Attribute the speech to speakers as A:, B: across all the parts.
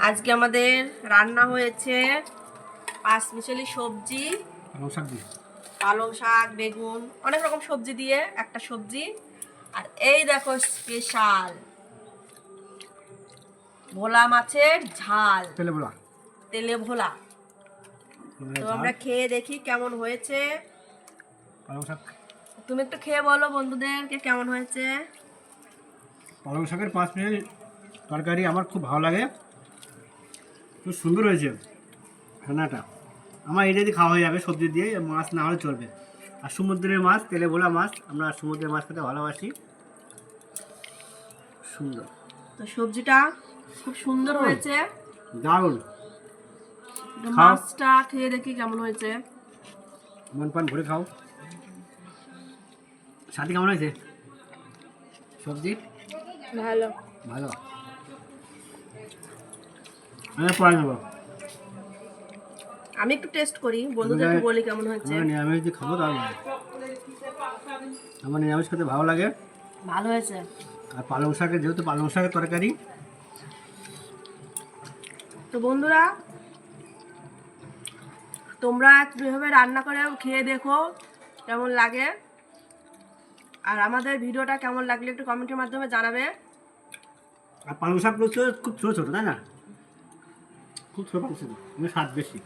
A: আজকে আমাদের রান্না হয়েছে পাঁচমিশালি সবজি, পালং শাক, বেগুন, অনেক রকম সবজি দিয়ে একটা সবজি। আর এই দেখো স্পেশাল ভোলা মাছের ঝাল, তেলে ভোলা। তো আমরা খেয়ে দেখি কেমন হয়েছে। তুমি একটু খেয়ে বলো বন্ধুদেরকে কেমন হয়েছে।
B: পালং শাকের 5 মিনিট তরকারি আমার খুব ভালো লাগে, খুব সুন্দর হয়েছে রান্নাটা। আমার এটা দিয়ে খাওয়া হয়ে যাবে, সবজি দিয়ে, মাছ না হলে চলবে। আর সমুদ্রের মাছ, তেলে ভোলা মাছ, আমরা সমুদ্রের মাছ খেতে ভালোবাসি। সুন্দর
A: তো সবজিটা খুব সুন্দর হয়েছে,
B: দারুণ।
A: মাছটা খেয়ে দেখি কেমন হয়েছে।
B: মন প্রাণ ভরে খাও। সাথে কেমন হয়েছে সবজি?
A: ভালো
B: ভালো। আমি পরে নেবো,
A: আমি একটু টেস্ট করি, বন্ধুদেরকে বলি কেমন হয়েছে।
B: আমরা নিরামিষ দিয়ে খাবো, তার আমার নিরামিষ খেতে ভালো লাগে।
A: ভালো হয়েছে।
B: আর পালং শাকের, যেহেতু পালং শাকের তরকারি।
A: তো বন্ধুরা, তোমরা এভাবে রান্না করে খেয়ে দেখো কেমন লাগে। আর আমাদের ভিডিওটা কেমন লাগলে একটু কমেন্টের মাধ্যমে জানাবে।
B: আর পালং শাকগুলো খুব ছোটো ছোটো, তাই না? খুব ছোটো ছোটো, স্বাদ বেশি।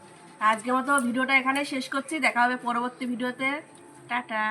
A: আজকের মতো ভিডিওটা এখানে শেষ করছি, দেখা হবে পরবর্তী ভিডিওতে। টাটা।